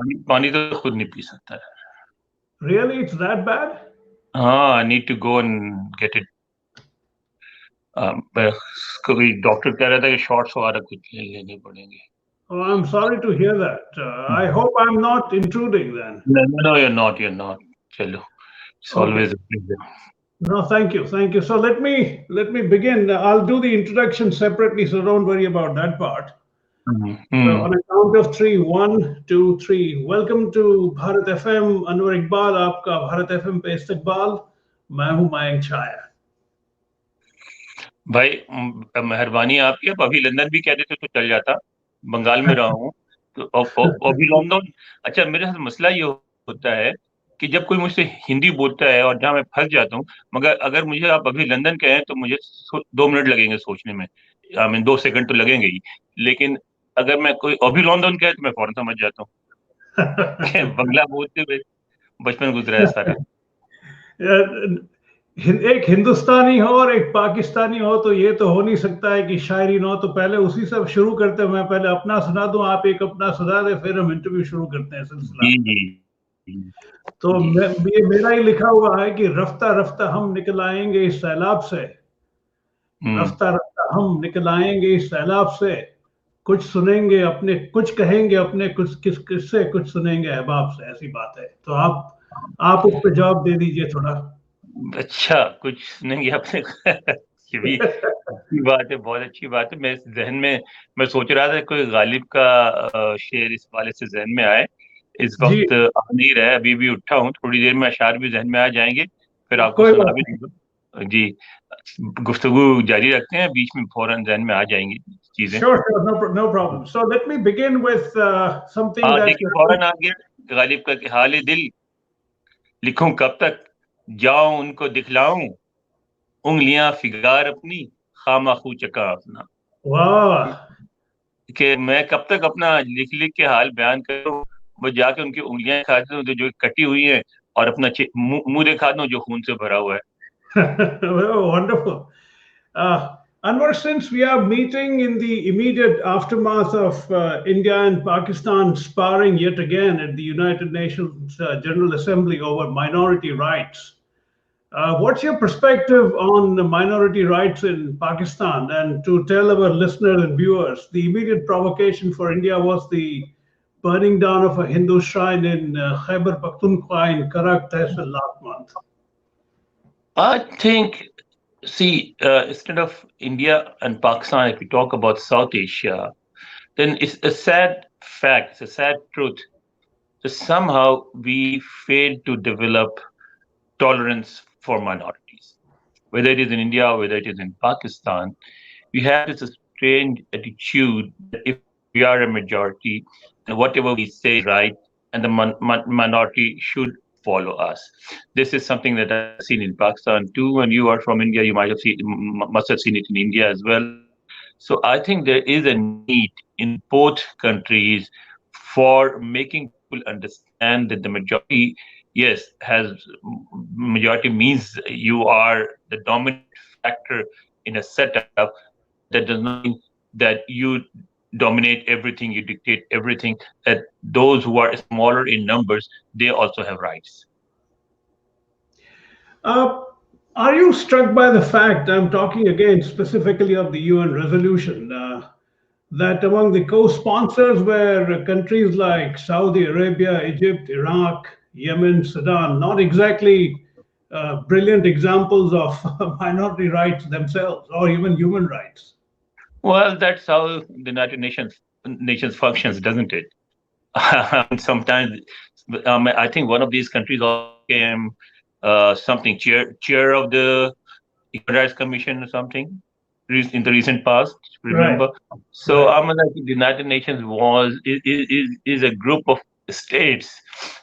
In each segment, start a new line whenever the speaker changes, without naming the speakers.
पानी तो खुद नहीं पी सकता है।
Really, it's that bad?
हाँ, I need to go and get it. कभी डॉक्टर कह रहा था कि शॉर्ट्स वगैरह कुछ लेने पड़ेंगे।
Oh, I'm sorry to hear that. I hope I'm not intruding then.
No, no, no, you're not. चलो, it's
Okay.
always a pleasure.
No, thank you, thank you. So let me begin. I'll do the introduction separately, so don't worry about that part. So
hmm,
on a count of three, one, two, three. Welcome to Bharat FM. Anwar Iqbal, आपका Bharat FM पे इस्तकबाल. मैं हूँ मयंक छाया.
भाई मेहरबानी आपकी। अब अभी लंदन भी कह देते तो चल जाता। बंगाल में रहा हूँ तो अभी लॉकडाउन। अच्छा, मेरे साथ मसला ये होता है कि जब कोई मुझसे हिंदी बोलता है और जहाँ मैं फंस जाता हूँ, मगर अगर मुझे आप अभी लंदन के हैं तो मुझे 2 मिनट लगेंगे सोचने में। आई मीन 2 सेकंड तो लगेंगे ही। लेकिन अगर मैं कोई अभी लॉकडाउन का है तो मैं फौरन समझ जाता हूँ। बंगला बोलते हुए बचपन गुजरा है सारा।
एक हिंदुस्तानी हो और एक पाकिस्तानी हो तो ये तो हो नहीं सकता है कि शायरी ना हो, तो पहले उसी से शुरू करते हैं। मैं पहले अपना सुना दूं, आप एक अपना सुना दे, फिर हम इंटरव्यू शुरू करते हैं सिलसिला।
जी जी जी
तो
जी।
ये मेरा ही लिखा हुआ है कि रफ्ता रफ्ता हम निकल आएंगे इस सैलाब से।
हम्म।
रफ्ता रफ्ता हम निकल आएंगे इस सैलाब से। कुछ सुनेंगे अपने, कुछ कहेंगे अपने, कुछ किस किससे, कुछ सुनेंगे अहबाब से। ऐसी बात है। तो आप उस पर जवाब दे दीजिए थोड़ा।
अच्छा, कुछ नहीं अपने ये भी अच्छी बात है, बहुत अच्छी बात है। मेरे जहन में मैं सोच रहा था कोई गालिब का शेर इस वाले से जहन में आए। इस
जी,
वक्त आ नहीं रहा है, अभी भी उठा हूँ, थोड़ी देर में अशार भी जहन में आ जाएंगे, फिर आपको
कोई
सुना
बात
भी
नहीं।
दूंगा जी। गुफ्तगू जारी रखते हैं, बीच में फौरन जहन में आ जाएंगी चीजें।
Sure, sure, no problem. So let me begin with something
हाँ,
that
देखिए फौरन आ गया गालिब का कि हाल दिल लिखूं कब तक, जाऊं उनको दिखलाऊं उंगलियां फिगार अपनी, खामा चका अपना।
wow.
कि मैं कब तक अपना लिख लिख के हाल बयान करूं, वो जाके उनकी उंगलियां खा दूं तो जो कटी हुई है, और अपना मुंह दिखा दूं जो खून से भरा हुआ है।
Well, wonderful. Anwar, since we are meeting in the immediate aftermath of India and Pakistan sparring yet again at the United Nations General Assembly over minority rights, what's your perspective on the minority rights in Pakistan? And to tell our listeners and viewers, the immediate provocation for India was the burning down of a Hindu shrine in Khyber Pakhtunkhwa in Karak Tehsil last month.
I think, see, instead of India and Pakistan, if we talk about South Asia, then it's a sad fact, it's a sad truth that somehow we failed to develop tolerance for minorities. Whether it is in India or whether it is in Pakistan, we have this strange attitude that if we are a majority, then whatever we say is right, and the minority should follow us. This is something that I've seen in Pakistan too. When you are from India, you might have seen, must have seen it in India as well. So I think there is a need in both countries for making people understand that the majority, yes, has majority means you are the dominant factor in a setup, but that does not mean that you dominate everything, you dictate everything, that those who are smaller in numbers, they also have rights.
Uh, are you struck by the fact, I'm talking again specifically of the UN resolution, that among the co sponsors were countries like Saudi Arabia, Egypt, Iraq, Yemen, Sudan, not exactly brilliant examples of minority rights themselves or even human rights?
Well, that's how the United Nations functions, doesn't it? Sometimes, I think one of these countries also became something chair of the Human Rights Commission or something in the recent past.
Right,
Remember? So
right.
I'm like the United Nations is a group of states,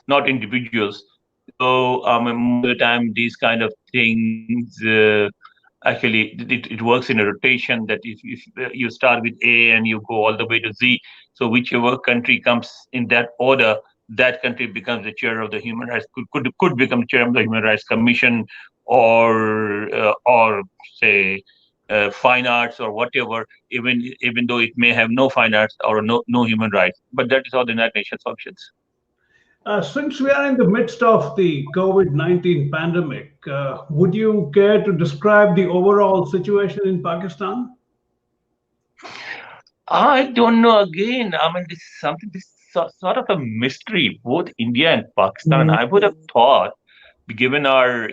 not individuals. So most of the time these kind of things actually it works in a rotation, that if you start with A and you go all the way to Z, so whichever country comes in that order, that country becomes the chair of the human rights, could become chair of the Human Rights Commission, or say fine arts or whatever, even though it may have no fine arts or no human rights, but that is how the United Nations functions.
Since we are in the midst of the COVID-19 pandemic, would you care to describe the overall situation in Pakistan?
I don't know. Again, I mean, this is something. This is sort of a mystery. Both India and Pakistan. I would have thought, given our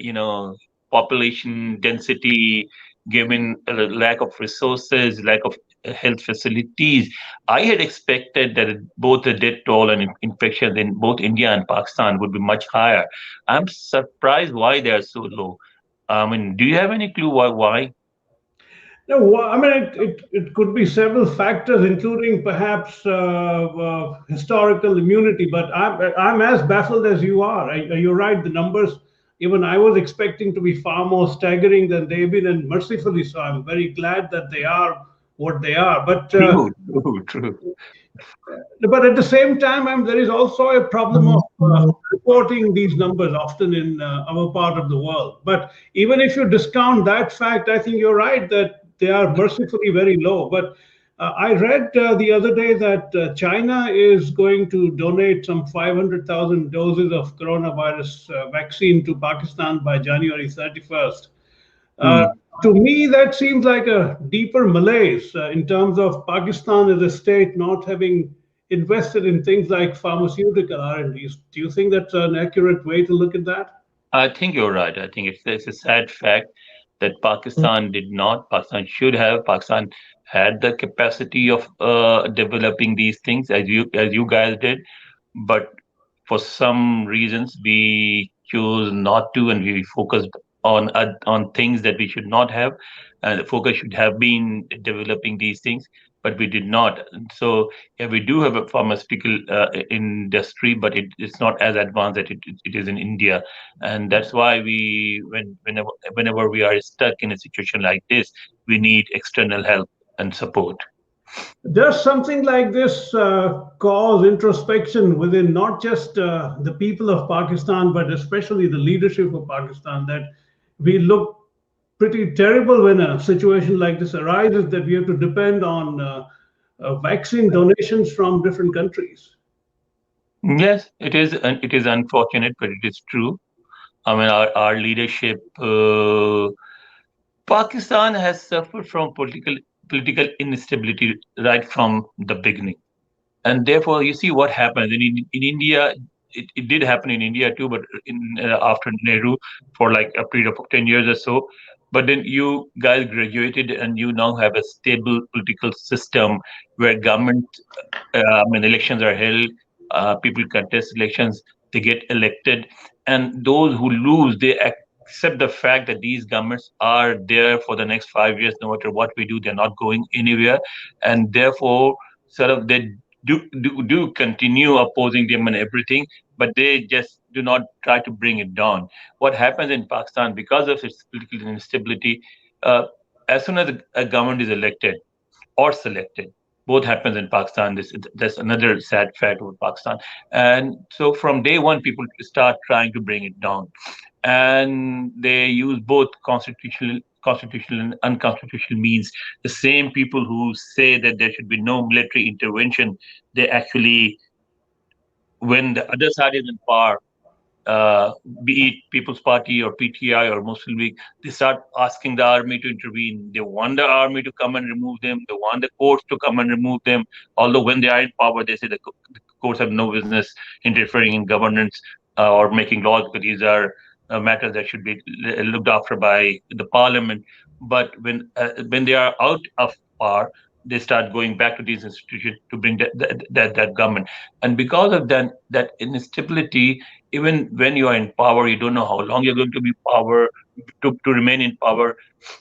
population density, given a lack of resources, lack of health facilities, I had expected that both the death toll and infections in both India and Pakistan would be much higher. I'm surprised why they are so low. I mean, do you have any clue why?
No, I mean, it could be several factors, including perhaps historical immunity. But I'm as baffled as you are. You're right. The numbers, even I was expecting to be far more staggering than they've been, and mercifully so. I'm very glad that they are what they are.
True, true, true.
But at the same time, there is also a problem of reporting these numbers often in our part of the world. But even if you discount that fact, I think you're right that they are mercifully very low. But I read the other day that China is going to donate some 500,000 doses of coronavirus vaccine to Pakistan by January 31st. Uh,
Hmm.
to me, that seems like a deeper malaise in terms of Pakistan as a state not having invested in things like pharmaceutical R&Ds. Do you think that's an accurate way to look at that?
I think you're right. I think it's a sad fact that Pakistan did not. Pakistan should have. Pakistan had the capacity of developing these things as you guys did, but for some reasons we chose not to, and we focused on things that we should not have, and the focus should have been developing these things, but we did not. And so yeah, we do have a pharmaceutical industry, but it's not as advanced that it is in India, and that's why whenever we are stuck in a situation like this, we need external help and support.
Does something like this cause introspection within not just the people of Pakistan, but especially the leadership of Pakistan, that we look pretty terrible when a situation like this arises, that we have to depend on vaccine donations from different countries?
Yes, it is unfortunate, but it is true. I mean, our leadership, Pakistan has suffered from political instability right from the beginning, and therefore you see what happens in India. It did happen in India too, but after Nehru for like a period of 10 years or so. But then you guys graduated, and you now have a stable political system where government, when elections are held, people contest elections, they get elected, and those who lose, they accept the fact that these governments are there for the next 5 years. No matter what we do, they're not going anywhere, and therefore, sort of, they do continue opposing them and everything, but they just do not try to bring it down. What happens in Pakistan because of its political instability? Uh, as soon as a government is elected or selected. Both happens in Pakistan. That's another sad fact about Pakistan. And so from day one, people start trying to bring it down, and they use both constitutional and unconstitutional means. The same people who say that there should be no military intervention, they actually, when the other side is in power, uh, be it People's Party or PTI or Muslim League, they start asking the army to intervene. They want the army to come and remove them. They want the courts to come and remove them. Although when they are in power, they say the courts have no business interfering in governance or making laws, because these are matters that should be looked after by the parliament. But when they are out of power, they start going back to these institutions to bring that government. And because of that instability, even when you are in power, you don't know how long you're going to be power to remain in power.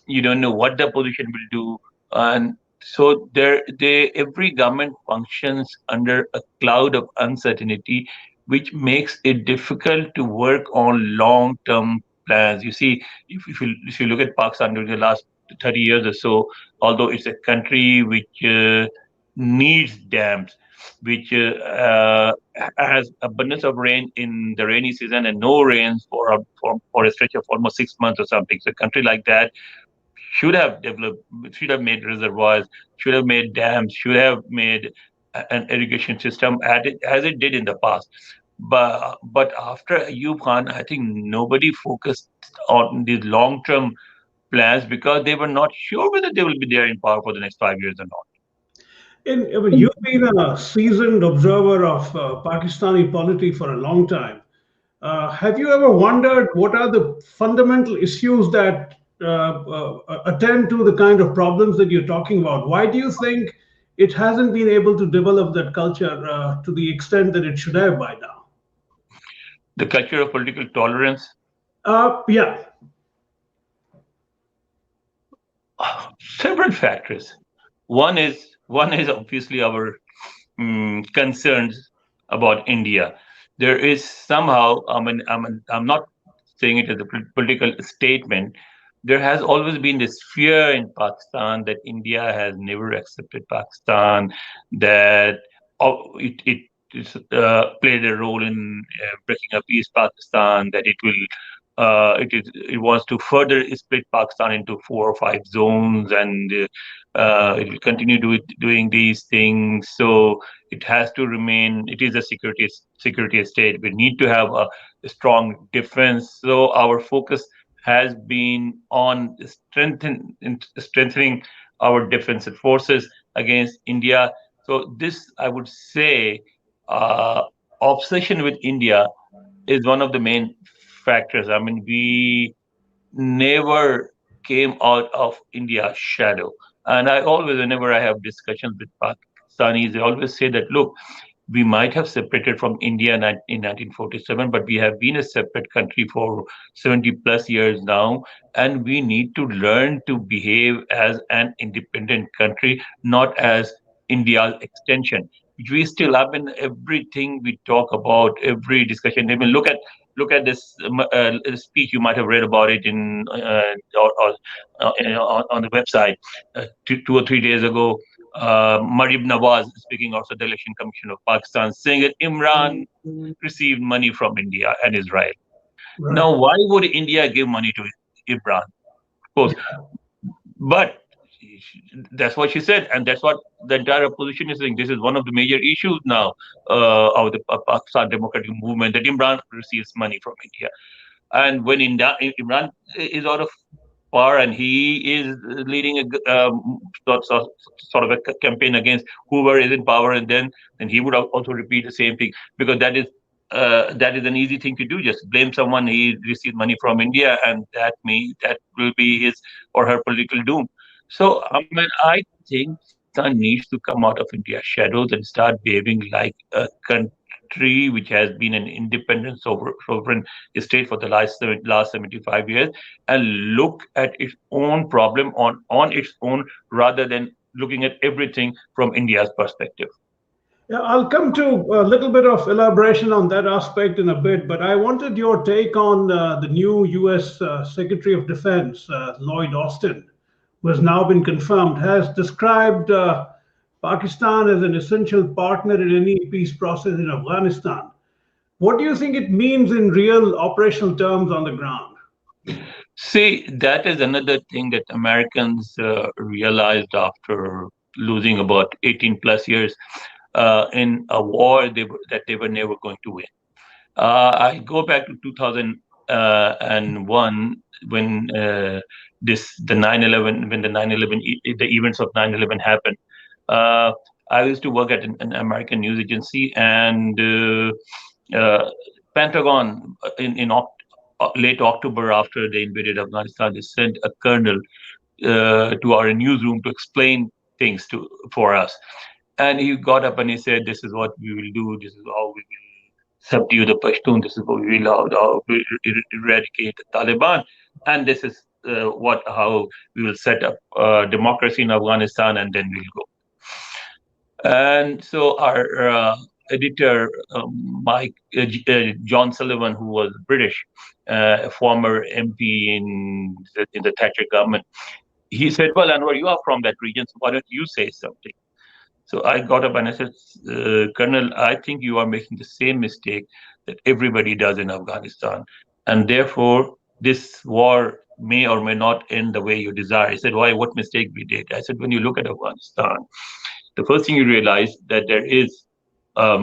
You don't know what the opposition will do, and so every government functions under a cloud of uncertainty, which makes it difficult to work on long term plans. You see, if you look at Pakistan during the last 30 years or so, although it's a country which needs dams, which has abundance of rain in the rainy season and no rains for a stretch of almost 6 months or something. So a country like that should have developed, should have made reservoirs, should have made dams, should have made an irrigation system as it did in the past. But after Ayub Khan, I think nobody focused on these long-term plans because they were not sure whether they will be there in power for the next 5 years or not.
I mean, you've been a seasoned observer of Pakistani polity for a long time. Have you ever wondered what are the fundamental issues that attend to the kind of problems that you're talking about? Why do you think it hasn't been able to develop that culture to the extent that it should have by now?
The culture of political tolerance,
Yeah,
several factors. One is obviously our concerns about India. There is somehow, I'm not saying it as a political statement. There has always been this fear in Pakistan that India has never accepted Pakistan, that it played a role in breaking up East Pakistan, that it wants to further split Pakistan into 4 or 5 zones, and it will continue doing these things. So it has to remain. It is a security state. We need to have a strong defense. So our focus has been on strengthening our defensive forces against India. So this, I would say, uh, obsession with India is one of the main factors. I mean, we never came out of India's shadow. And I always, whenever I have discussions with Pakistanis, they always say that, look, we might have separated from India in 1947, but we have been a separate country for 70 plus years now, and we need to learn to behave as an independent country, not as India's extension. We still, I mean, everything we talk about, every discussion. I mean, look at this speech. You might have read about it in on the website 2 or 3 days ago. Marib Nawaz speaking also the Election Commission of Pakistan, saying that Imran received money from India and Israel.
right.
Now, why would India give money to Imran? Of course, but that's what she said, and that's what the entire opposition is saying. This is one of the major issues now of the Pakistan Democratic Movement, that Imran receives money from India. And when Imran is out of power and he is leading sort of a campaign against whoever is in power, and then he would also repeat the same thing, because that is an easy thing to do. Just blame someone. He received money from India, and that will be his or her political doom. So I mean, I think Pakistan needs to come out of India's shadows and start behaving like a country which has been an independent sovereign state for the last 75 years, and look at its own problem on its own, rather than looking at everything from India's perspective.
Yeah, I'll come to a little bit of elaboration on that aspect in a bit, but I wanted your take on the new US Secretary of Defense, Lloyd Austin, who has now been confirmed, has described Pakistan as an essential partner in any peace process in Afghanistan. What do you think it means in real operational terms on the ground?
See, that is another thing that Americans realized after losing about 18 plus years in a war that they were never going to win. I go back to 2001, when the 9/11, when the 9/11 the events of 9/11 happened. Uh, I used to work at an American news agency, and Pentagon late October, after they invaded Afghanistan, they sent a colonel to our newsroom to explain things for us. And he got up and he said, "This is what we will do. This is how we will subdue the Pashtun. This is what we will how we eradicate the Taliban, and this is what how we will set up democracy in Afghanistan, and then we'll go." And so our editor, Mike John Sullivan, who was British, a former MP in the Thatcher government, he said, "Well, Anwar, you are from that region, so why don't you say something?" So I got up and I said, "Colonel, I think you are making the same mistake that everybody does in Afghanistan. And therefore, this war may or may not end the way you desire." He said, "Why? What mistake we did?" I said, "When you look at Afghanistan, the first thing you realize that there is a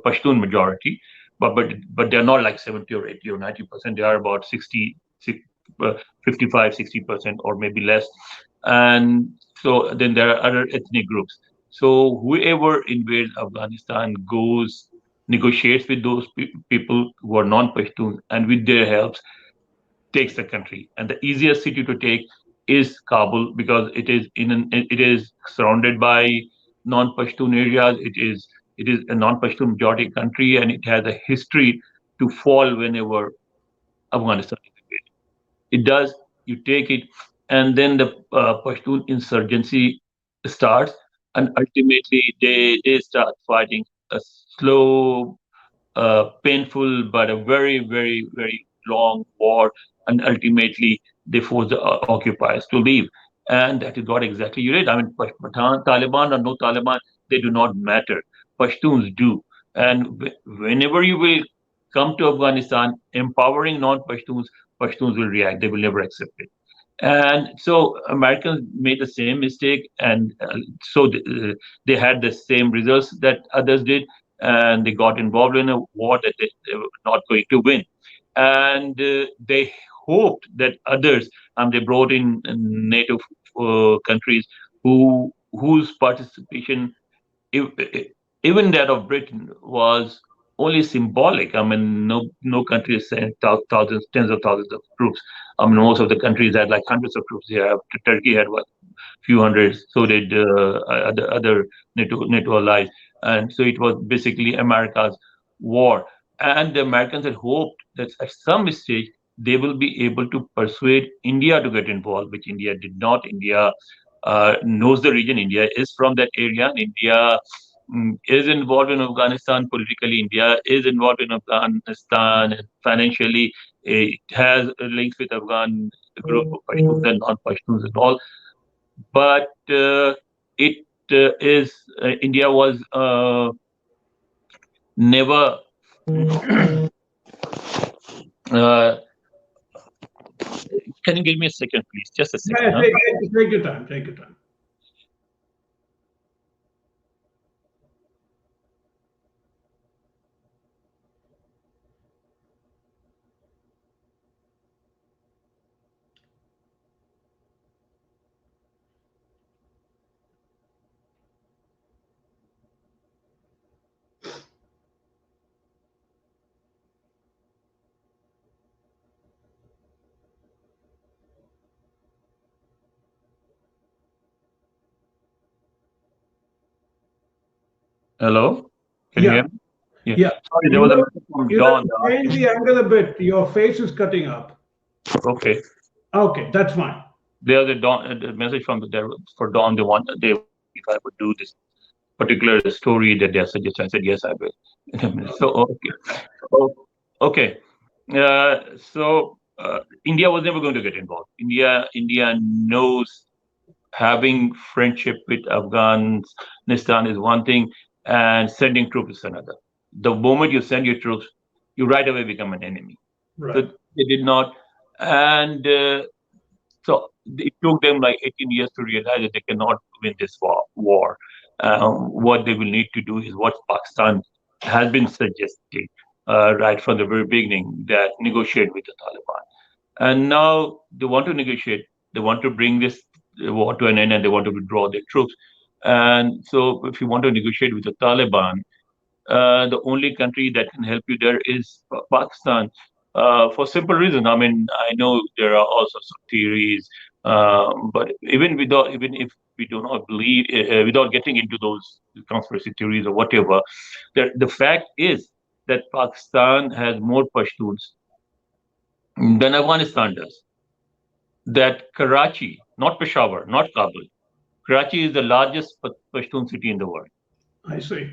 Pashtun majority, but they're not like 70 or 80 or 90%. They are about 60, 55, 60%, or maybe less. And so then there are other ethnic groups. So whoever invades Afghanistan goes negotiates with those people who are non-Pashtun, and with their help takes the country. And the easiest city to take is Kabul, because it is surrounded by non-Pashtun areas. It is a non-Pashtun majority country, and it has a history to fall whenever Afghanistan is invaded. It does. You take it, and then the Pashtun insurgency starts, and ultimately they start fighting a slow, painful, but a very, very, very long war, and ultimately they force the occupiers to leave. And that is what exactly you did. I mean, Pathan, Taliban or no Taliban, they do not matter. Pashtuns do. And whenever you will come to Afghanistan, empowering non-Pashtuns, Pashtuns will react. They will never accept it. And so Americans made the same mistake, and so they had the same results that others did, and they got involved in a war that they were not going to win. And they hoped that others, they brought in NATO countries whose participation, if, even that of Britain, was only symbolic. I mean, no country is sent thousands, tens of thousands of troops. I mean, most of the countries had like hundreds of troops. Yeah, Turkey had what, few hundreds. So did other NATO allies, and so it was basically America's war. And the Americans had hoped that at some stage they will be able to persuade India to get involved, which India did not. India knows the region. India is from that area. India is involved in Afghanistan politically. India is involved in Afghanistan and financially. It has links with Afghan group of Pashtuns and non-Pashtuns and all. But it is India was never. Uh, can you give me a second, please? Just a second.
Yeah,
Huh?
take your time. Take your time.
Hello, can you hear
Yeah,
me? Yeah.
yeah.
Sorry, there
You
was a
have,
message from
you have
Don.
to change the angle a bit. Your face is cutting up.
Okay.
Okay, that's fine.
There's a message from there for Don. They want to see if I would do this particular story that they suggested. I said yes, I will. So okay, oh, okay. India was never going to get involved. India knows having friendship with Afghanistan is one thing, and sending troops is another. The moment you send your troops, you right away become an enemy. So
Right.
they did not, and so it took them like 18 years to realize that they cannot win this war. What they will need to do is what Pakistan has been suggesting right from the very beginning, that negotiate with the Taliban. And now they want to negotiate. They want to bring this war to an end, and they want to withdraw their troops. And so, if you want to negotiate with the Taliban, the only country that can help you there is Pakistan, for simple reason. I mean, I know there are all sorts of theories, but even if we do not believe, without getting into those conspiracy theories or whatever, the fact is that Pakistan has more Pashtuns than Afghanistan does. That Karachi, not Peshawar, not Kabul, Karachi is the largest Pashtun city in the world.
I see.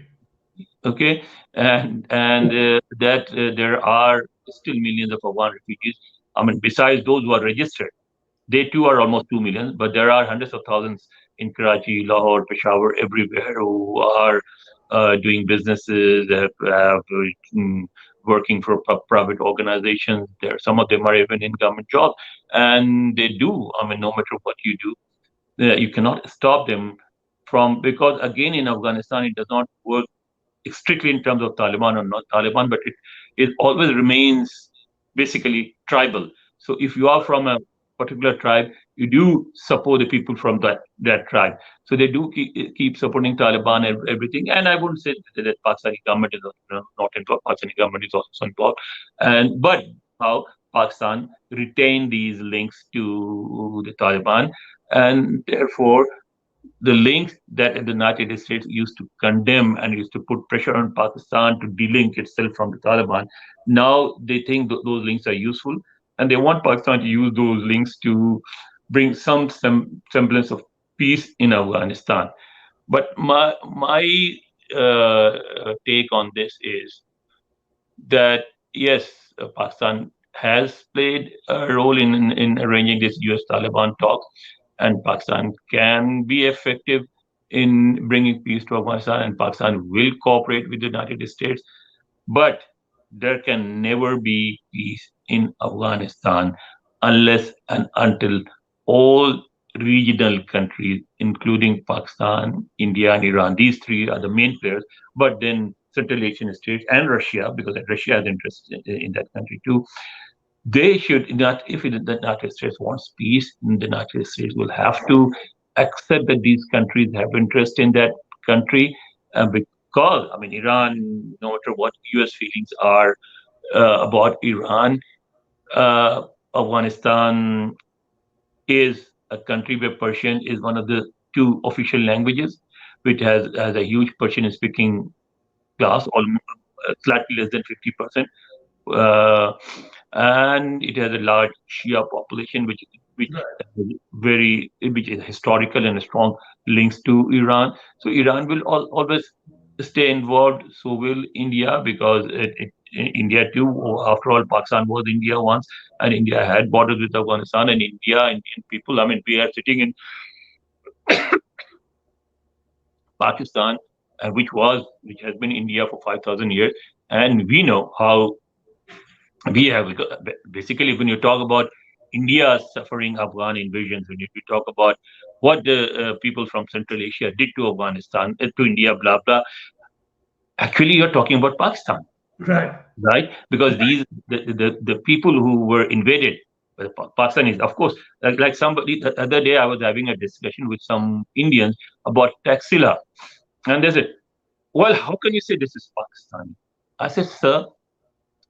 Okay, and that there are still millions of Afghan refugees. I mean, besides those who are registered, they too are almost 2 million. But there are hundreds of thousands in Karachi, Lahore, Peshawar, everywhere, who are doing businesses, mm, working for private organizations. There, some of them are even in government jobs, and they do. I mean, no matter what you do, you cannot stop them from, because again in Afghanistan it does not work strictly in terms of Taliban or not Taliban, but it always remains basically tribal. So if you are from a particular tribe, you do support the people from that tribe. So they do keep supporting Taliban and everything. And I wouldn't say that Pakistani government is not involved. Pakistani government is also involved. And but how Pakistan retained these links to the Taliban, and therefore the links that the United States used to condemn and used to put pressure on Pakistan to delink itself from the Taliban, now they think those links are useful, and they want Pakistan to use those links to bring some semblance of peace in Afghanistan. But my take on this is that yes, Pakistan has played a role in arranging this U.S. Taliban talks, and Pakistan can be effective in bringing peace to Afghanistan, and Pakistan will cooperate with the United States. But there can never be peace in Afghanistan unless and until all regional countries, including Pakistan, India, and Iran, these three are the main players, but then Central Asian states and Russia, because Russia has interest in that country too, they should not, if the United States wants peace, the United States will have to accept that these countries have interest in that country. Because, I mean, Iran, no matter what US feelings are about Iran, uh, Afghanistan is a country where Persian is one of the two official languages, which has a huge Persian speaking class, almost slightly less than 50%. Uh, and it has a large Shia population, which
Right.
which is historical and strong links to Iran. So Iran will always stay involved. So will India, because India too. After all, Pakistan was India once, and India had borders with Afghanistan and India. Indian people. I mean, we are sitting in Pakistan, which has been India for 5,000 years, and we know how we have basically when you talk about India suffering Afghan invasions, when you talk about what the people from Central Asia did to Afghanistan, to India, blah blah. Actually, you're talking about Pakistan,
Right.
right? Because the people who were invaded, Pakistanis, of course, like somebody the other day, I was having a discussion with some Indians about Taxila, and they said, "Well, how can you say this is Pakistani?" I said, "Sir,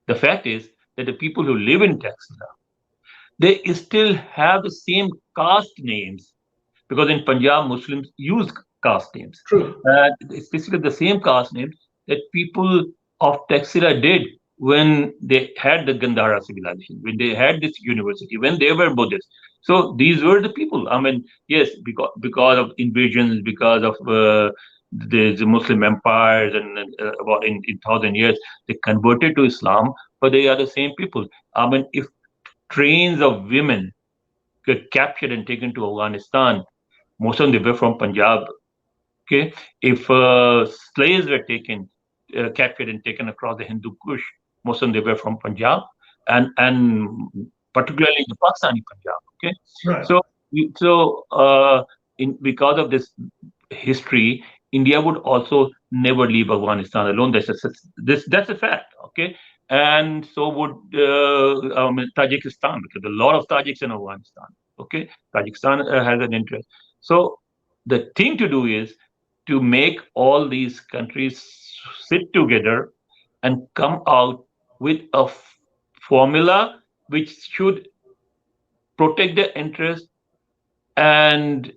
the fact is that the people who live in Taxila, they still have the same caste names, because in Punjab Muslims use caste names.
True.
It's basically the same caste names that people of Taxila did when they had the Gandhara civilization, when they had this university, when they were Buddhists. So these were the people. I mean, yes, because of invasions, because of the Muslim empires, and about in 1,000 years, they converted to Islam, but they are the same people. I mean, if trains of women get captured and taken to Afghanistan, most of them were from Punjab. Okay, if slaves were captured and taken across the Hindu Kush, most of them were from Punjab, and particularly the Pakistani Punjab. Okay,
Right.
so in because of this history, India would also never leave Afghanistan alone. That's a fact. Okay, and so would Tajikistan, because a lot of Tajiks in Afghanistan. Okay, Tajikistan has an interest. So the thing to do is to make all these countries sit together and come out with a formula which should protect their interests and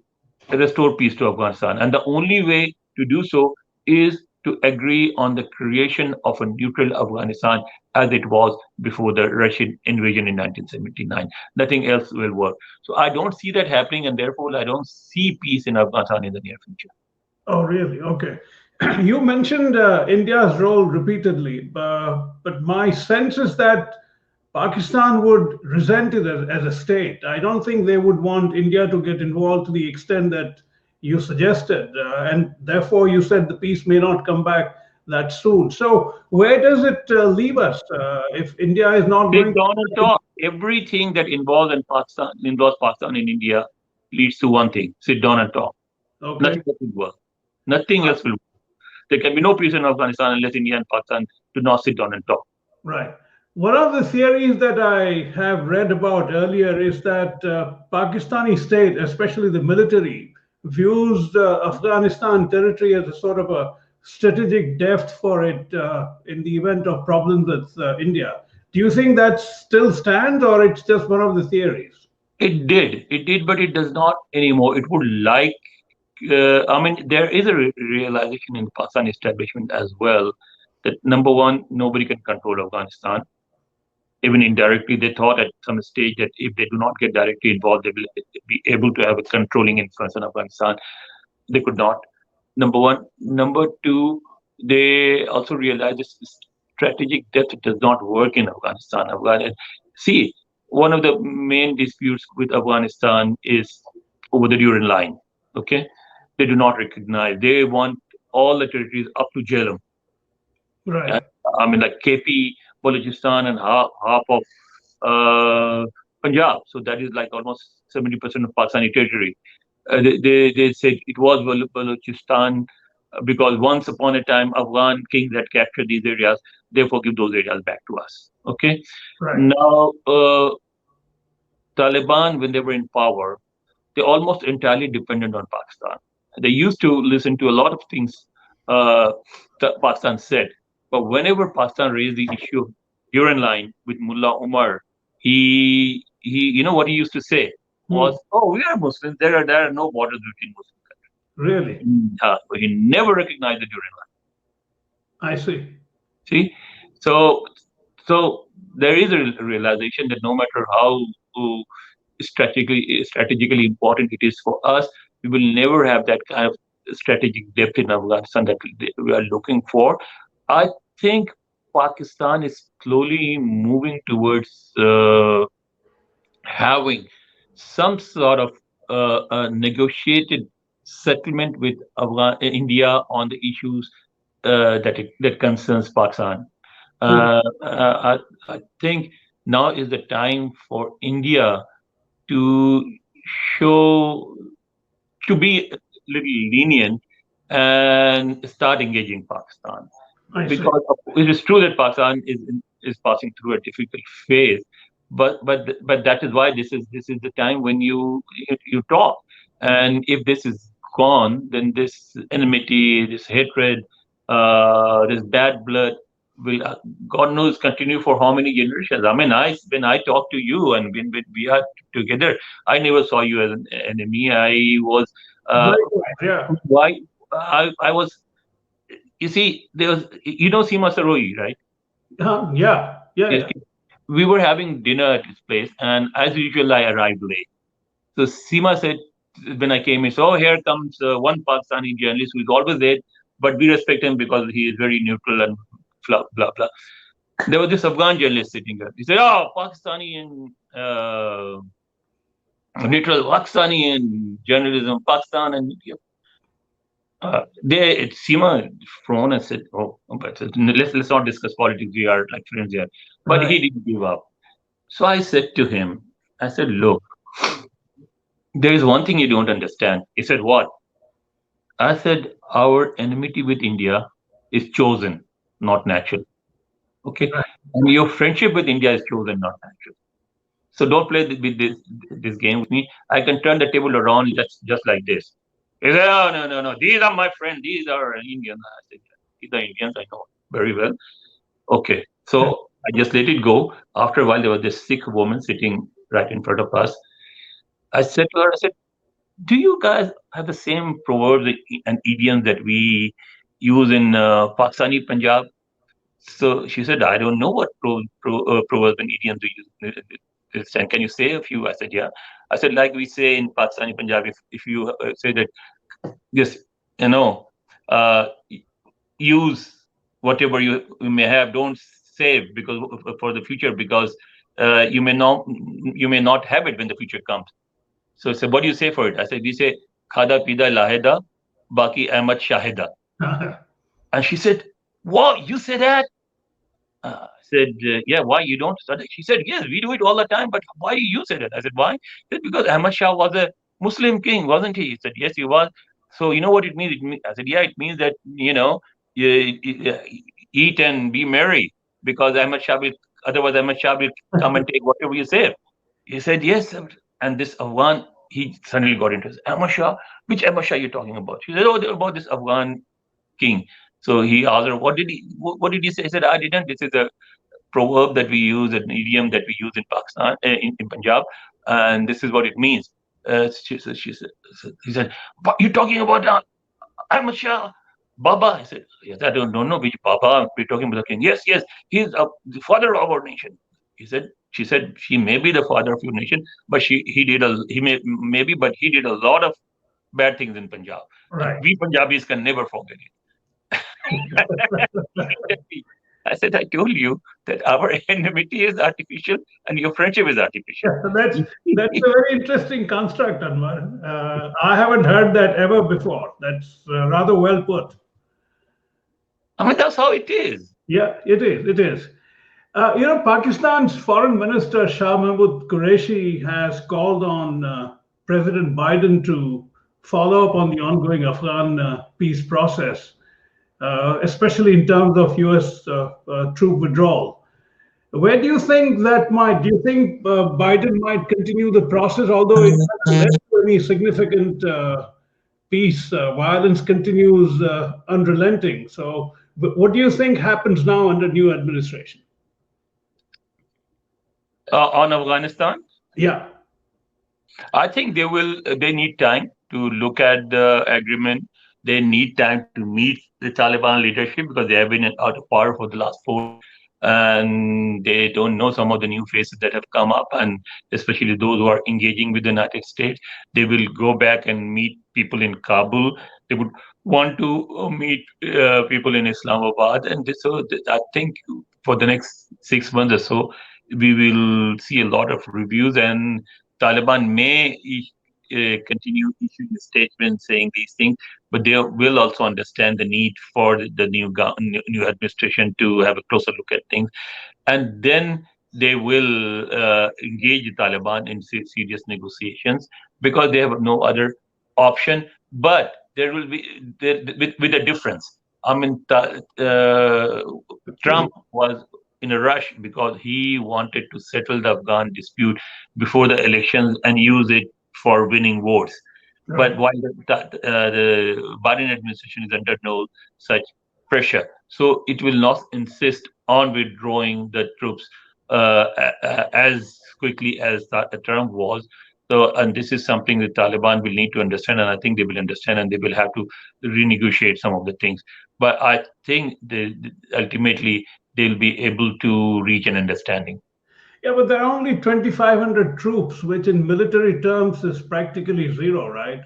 restore peace to Afghanistan. And the only way to do so is to agree on the creation of a neutral Afghanistan as it was before the Russian invasion in 1979. Nothing else will work. So I don't see that happening, and therefore I don't see peace in Afghanistan in the near future.
Oh, really? Okay. You mentioned India's role repeatedly, but my sense is that Pakistan would resent it as a state. I don't think they would want India to get involved to the extent that you suggested. And therefore, you said the peace may not come back that soon. So, where does it leave us if India is not
Sit
going
down and
to?
talk. Everything that involves Pakistan in India leads to one thing: sit down and talk.
Okay.
Nothing else will work. Nothing else will work. There can be no peace in Afghanistan unless India and Pakistan do not sit down and talk.
Right. One of the theories that I have read about earlier is that Pakistani state, especially the military, views the Afghanistan territory as a sort of a strategic depth for it in the event of problems with India. Do you think that still stands, or it's just one of the theories?
It did, but it does not anymore. It would like, I mean, there is a realization in Pakistan establishment as well that number one, nobody can control Afghanistan. Even indirectly, they thought at some stage that if they do not get directly involved, they will be able to have a controlling influence on Afghanistan. They could not. Number one. Number two, they also realized this strategic depth does not work in Afghanistan. See, one of the main disputes with Afghanistan is over the Duran line. Okay, they do not recognize. They want all the territories up to Jhelum. Uh,
Right.
I mean, like KP, Balochistan, and half of Punjab. So that is like almost 70% of Pakistani territory. They said it was Balochistan because once upon a time Afghan kings had captured these areas. Therefore, give those areas back to us. Okay.
Right.
Now, Taliban, when they were in power, they almost entirely dependent on Pakistan. They used to listen to a lot of things uh, that Pakistan said, but whenever Pakistan raised the issue of Duran line with Mullah Umar, you know what he used to say
Hmm.
was, "Oh, we are Muslims. There are no borders between Muslims."
Really?
But he never recognized the Duran line.
I see.
See, so so there is a realization that no matter how uh, strategically important it is for us, we will never have that kind of strategic depth in Afghanistan that we are looking for. I think Pakistan is slowly moving towards having some sort of a negotiated settlement with India on the issues that concerns Pakistan.
Hmm.
I think now is the time for India to show to be a little lenient and start engaging Pakistan
I see.
because it is true that Pakistan is passing through a difficult phase, but that is why this is the time when you talk, and if this is gone, then this enmity, this hatred, this bad blood will God knows continue for how many generations. I mean, I when I talk to you and when we are together, I never saw you as an enemy. I was uh,
Likewise, yeah.
why I was you see, there was Seema Saroi, right?
Yeah, yeah,
Yes.
yeah.
We were having dinner at his place, and as usual, I arrived late. So Seema said when I came in, so here comes one Pakistani journalist who is always late, but we respect him because he is very neutral and blah blah blah. There was this Afghan journalist sitting there. He said, "Oh, Pakistani and neutral, Pakistani and journalism, Pakistan and media." They Seema frowned and said, "Oh, but let's not discuss politics. We are like friends here." But
Right.
he didn't give up. So I said to him, I said, "Look, there is one thing you don't understand." He said, "What?" I said, "Our enmity with India is chosen, not natural. Okay,
Right.
and your friendship with India is chosen, not natural. So don't play with this game with me. I can turn the table around just like this." He said, "Oh, no, no, no. These are my friends. These are Indians." I said, "Yeah, these are Indians. I know very well." Okay. So I just let it go. After a while, there was this Sikh woman sitting right in front of us. I said to her, I said, "Do you guys have the same proverbs and idioms that we use in Pakistani Punjab?" So she said, "I don't know what proverbs and idioms we use. And can you say a few?" I said, "Yeah." I said, "Like we say in Pakistani Punjab, if you say that, just, you know, uh, use whatever you may have, don't save because for the future, because you may not have it when the future comes." So I said, "What do you say for it?" I said, "We say khada pida laheda, baki ahmad shahida." And she said, "What, you say that?" I said, "Yeah, why you don't study?" She said, "Yes, we do it all the time, but why you said it?" I said, "Why?" She said, "Because Ahmad Shah was a Muslim king, wasn't he?" He said, "Yes, he was." So you know what it means? I said, "Yeah, it means that, you eat and be merry." because Ahmad Shah will, otherwise Ahmad Shah will come and take whatever you say. He said, yes, sir. And this Afghan, he suddenly got into it. Ahmad Shah, which Ahmad Shah are you talking about? He said, oh, they're about this Afghan king. So he asked her, what did he say? He said, I didn't. This is a proverb that we use, an idiom that we use in Pakistan, in Punjab, and this is what it means. He said, what you talking about? Ahmad Shah, Baba. I said, yes, I don't know which Baba we're talking about. The king. Yes, yes, he's the father of our nation. He said, she said, she may be the father of your nation, but he may maybe, but he did a lot of bad things in Punjab, and
Right.
we Punjabis can never forget it. I said, I told you that our enmity is artificial and your friendship is artificial.
That's a very interesting construct, Anwar. I haven't heard that ever before. That's rather well put.
I mean, that's how it is.
Yeah, it is. It is. Pakistan's Foreign Minister Shah Mahmood Qureshi has called on President Biden to follow up on the ongoing Afghan peace process, especially in terms of US troop withdrawal. Where do you think that might? Do you think Biden might continue the process, although it hasn't led to any significant peace? Violence continues unrelenting. So, what do you think happens now under new administration?
On Afghanistan,
Yeah,
I think they need time to look at the agreement. They need time to meet the Taliban leadership because they have been out of power for the last 4 years, and they don't know some of the new faces that have come up, and especially those who are engaging with the United States. They will go back and meet people in Kabul. They would want to meet people in Islamabad, and I think for the next 6 months or so, we will see a lot of reviews, and Taliban may continue issuing statements saying these things, but they will also understand the need for the new administration to have a closer look at things, and then they will engage the Taliban in serious negotiations because they have no other option. But there will be with a difference. I mean, Trump was in a rush because he wanted to settle the Afghan dispute before the elections and use it for winning votes.
right.
But while the Biden administration is under no such pressure, so it will not insist on withdrawing the troops as quickly as Trump was. So, and this is something the Taliban will need to understand, and I think they will understand, and they will have to renegotiate some of the things. But I think ultimately they'll be able to reach an understanding.
Yeah, but there are only 2,500 troops, which in military terms is practically zero, right?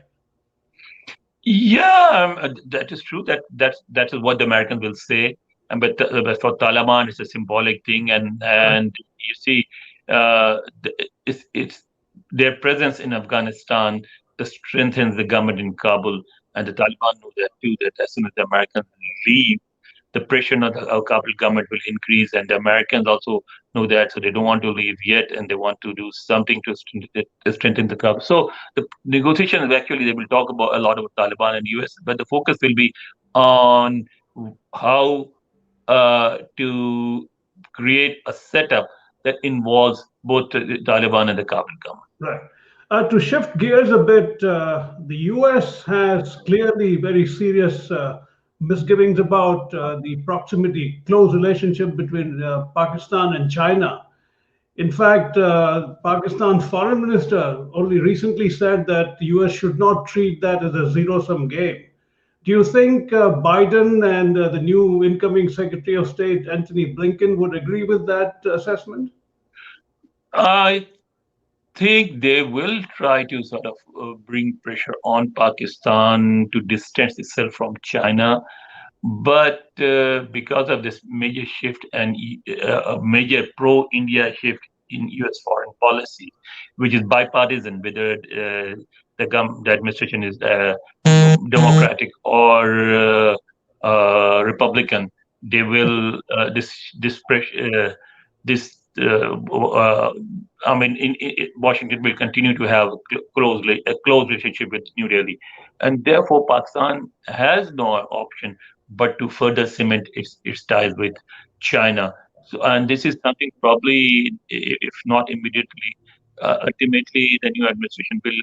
Yeah, that is true. That is what the Americans will say. And but for Taliban, it's a symbolic thing,
Right.
and you see, it's their presence in Afghanistan that strengthens the government in Kabul, and the Taliban know that too. That as soon as the Americans leave, the pressure on the Kabul government will increase, and the Americans also know that, so they don't want to leave yet, and they want to do something to strengthen the Kabul. So the negotiations actually they will talk about a lot about Taliban and US, but the focus will be on how to create a setup that involves both the Taliban and the Kabul government.
Right. To shift gears a bit, the US has clearly very serious misgivings about the proximity, close relationship between Pakistan and China. In fact, Pakistan's foreign minister only recently said that the US should not treat that as a zero sum game. Do you think Biden and the new incoming Secretary of State, Anthony Blinken, would agree with that assessment?
I think they will try to sort of bring pressure on Pakistan to distance itself from China. But because of this major shift and a major pro-India shift in U.S. foreign policy, which is bipartisan, whether the administration is Democratic or Republican, they will this pressure this. I mean, Washington will continue to have a close relationship with New Delhi, and therefore Pakistan has no option but to further cement its ties with China. So, and this is something probably, if not immediately, ultimately the new administration will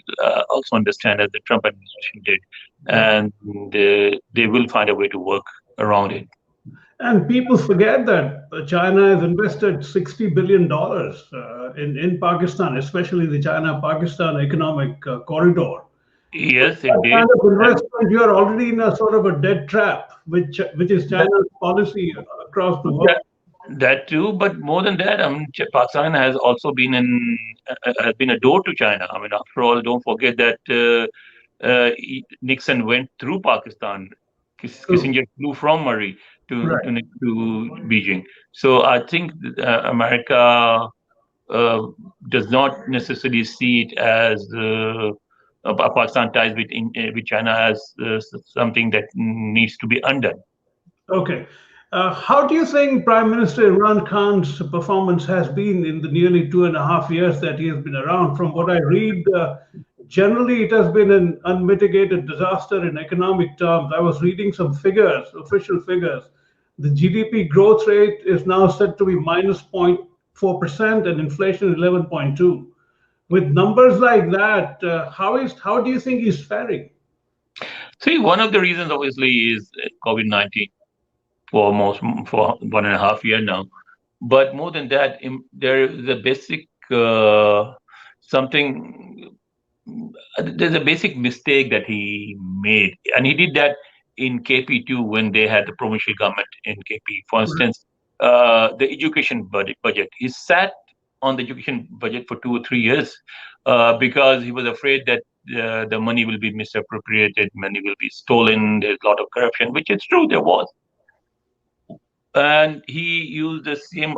also understand, as the Trump administration did,
Yeah.
and they will find a way to work around it.
And people forget that China has invested $60 billion in Pakistan, especially the China-Pakistan economic corridor. With
Yes, it
that
did.
kind of
And
investment, you are already in a sort of a debt trap, which is
that,
China's policy across the world.
that that too, but more than that, I mean, Pakistan has also been has been a door to China. I mean, after all, don't forget that Nixon went through Pakistan.
True.
Kissinger flew from Murray
Right.
to Beijing. So I think America uh, does not necessarily see it as Pakistan ties with China as something that needs to be undone.
Okay. How do you think Prime Minister Imran Khan's performance has been in the nearly 2.5 years that he has been around? From what I read, generally it has been an unmitigated disaster in economic terms. I was reading some figures, official figures. The GDP growth rate is now said to be minus 0.4% and inflation 11.2. With numbers like that, how do you think he's faring?
See, one of the reasons obviously is COVID-19 for almost for 1.5 year now. But more than that, there is a basic something. There's a basic mistake that he made, and he did that in KP2 when they had the provincial government in KP. For instance, the education budget. He sat on the education budget for 2 or 3 years because he was afraid that the money will be misappropriated, money will be stolen. There's a lot of corruption, which is true. There was, and he used the same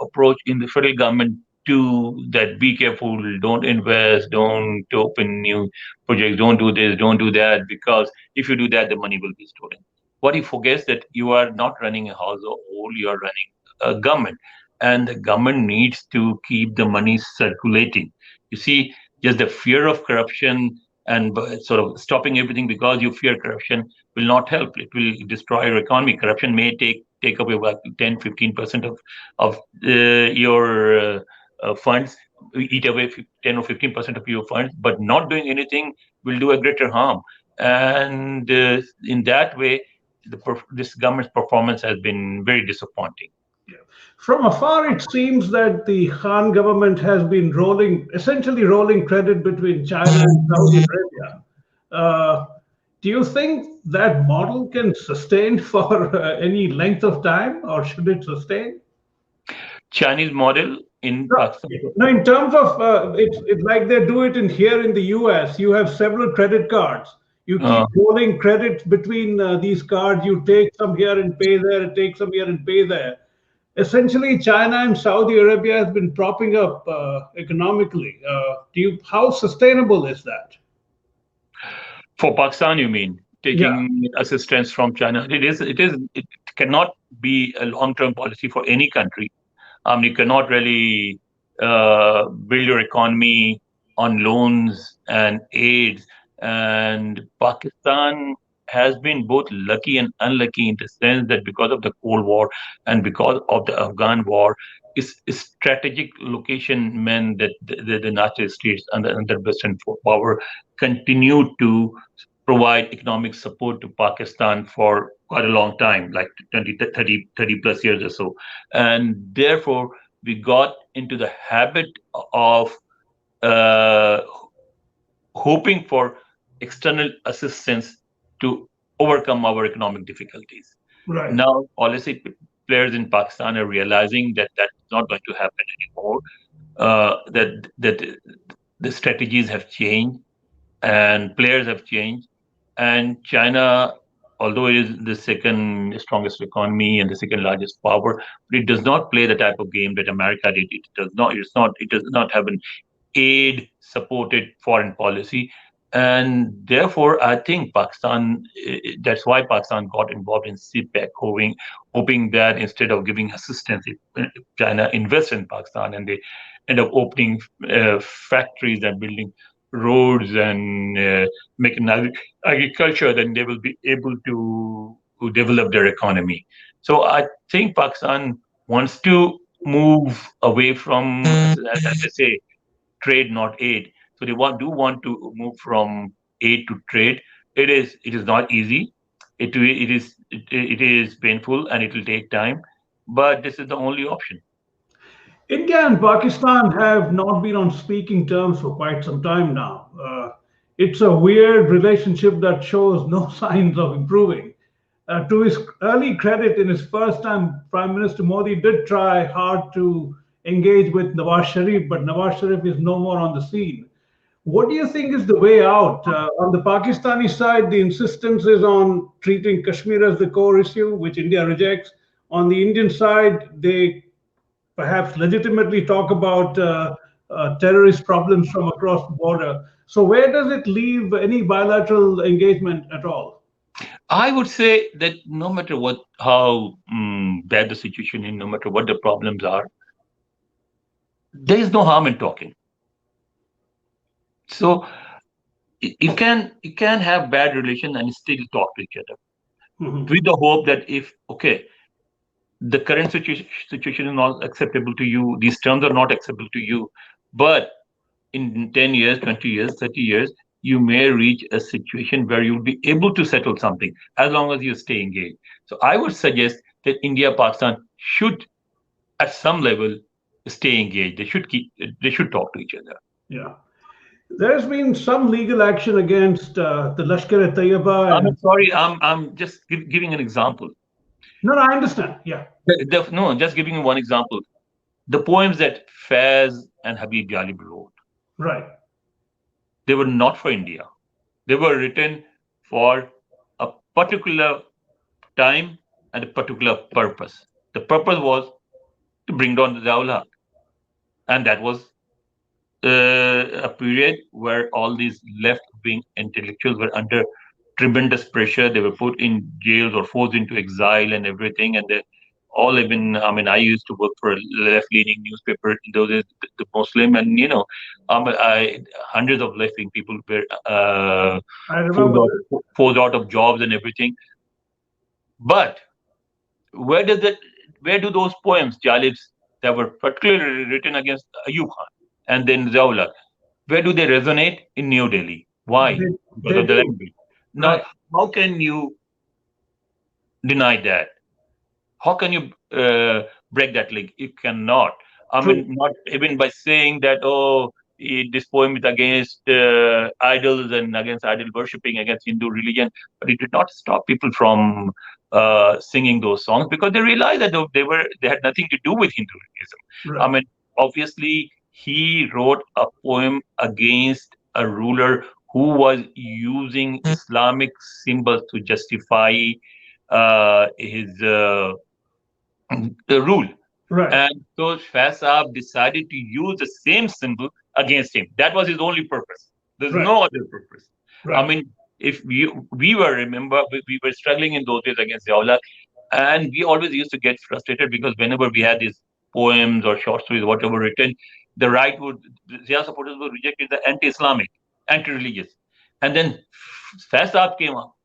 approach in the federal government to that: be careful, don't invest, don't open new projects, don't do this, don't do that, because if you do that, the money will be stolen. What he forgets that you are not running a household, you are running a government, and the government needs to keep the money circulating. You see, just the fear of corruption and sort of stopping everything because you fear corruption will not help. It will destroy your economy. Corruption may take away about 10-15% of your funds, eat away 10 or 15% of your funds, but not doing anything will do a greater harm. And in that way, this government's performance has been very disappointing.
From afar, it seems that the Khan government has been essentially rolling credit between China and Saudi Arabia. Uh, do you think that model can sustain for any length of time, or should it sustain?
Chinese model in
No,
Pakistan.
no, in terms of it's like they do it in here in the US. You have several credit cards. You keep
Uh,
rolling credits between these cards. You take some here and pay there, take some here and pay there. Essentially, China and Saudi Arabia has been propping up economically. How sustainable is that?
for Pakistan, you mean
Yeah,
taking assistance from China? It cannot be a long-term policy for any country. You cannot really build your economy on loans and aids. And Pakistan has been both lucky and unlucky in the sense that because of the Cold War and because of the Afghan war, its strategic location meant that the United States and the Western power continued to provide economic support to Pakistan for quite a long time, like 20, 30 plus years or so. And therefore, we got into the habit of uh, hoping for external assistance to overcome our economic difficulties.
right.
Now, policy players in Pakistan are realizing that that's not going to happen anymore. That the strategies have changed and players have changed. And China, although it is the second strongest economy and the second largest power, but it does not play the type of game that America did. It does not. It's not. It does not have an aid supported foreign policy. And therefore, I think Pakistan, that's why Pakistan got involved in CPEC, hoping that instead of giving assistance, China invests in Pakistan and they end up opening factories and building roads and making agriculture, then they will be able to develop their economy. So I think Pakistan wants to move away from, as I say, trade, not aid. So they want to move from aid to trade. It is not easy. It is painful and it will take time, but this is the only option.
India and Pakistan have not been on speaking terms for quite some time now. It's a weird relationship that shows no signs of improving. To his early credit, in his first time, Prime Minister Modi did try hard to engage with Nawaz Sharif, but Nawaz Sharif is no more on the scene. What do you think is the way out? On the Pakistani side, the insistence is on treating Kashmir as the core issue, which India rejects. On the Indian side, they perhaps legitimately talk about terrorist problems from across the border. So, where does it leave any bilateral engagement at all?
I would say that no matter how bad the situation is, no matter what the problems are, there is no harm in talking. So you can have bad relation and still talk to each other
Mhm.
with the hope that if okay, the current situation is not acceptable to you, these terms are not acceptable to you, but in 10 years, 20 years, 30 years, you may reach a situation where you'll be able to settle something as long as you stay engaged. So I would suggest that India, Pakistan should, at some level, stay engaged. They should talk to each other.
Yeah. There's been some legal action against the Lashkar-e-Taiba
I'm
and
sorry, I'm just giving an example.
no, no, I understand. Yeah,
No, just giving you one example. The poems that Faz and Habib Jalib wrote,
right,
they were not for India. They were written for a particular time and a particular purpose. The purpose was to bring down the Zawla, and that was a period where all these left-wing intellectuals were under tremendous pressure. They were put in jails or forced into exile and everything, and they all even. I mean, I used to work for a left-leaning newspaper in those days, the Muslim, and hundreds of left-wing people were
I remember that.
forced out of jobs and everything. But where does that? Where do those poems, Jalibs, that were particularly written against Ayub Khan and then Zaula, where do they resonate? In New Delhi. Why? Because
They
of the
do,
language. Now,
right.
how can you deny that? How can you break that link? You cannot. I
True.
mean, not even by saying that, oh, this poem is against idols and against idol worshipping, against Hindu religion, but it did not stop people from singing those songs because they realized that they had nothing to do with Hinduism. I
Right.
mean, obviously, he wrote a poem against a ruler who was using Islamic symbols to justify his the rule.
Right.
And so Shah decided to use the same symbol against him. That was his only purpose. There's
Right.
no other purpose. I
Right.
mean, if we were remember we were struggling in those days against Yaula, and we always used to get frustrated because whenever we had these poems or short stories, whatever written, the right would Zia supporters would reject it, the anti-Islamic, anti-religious, and then Shah came up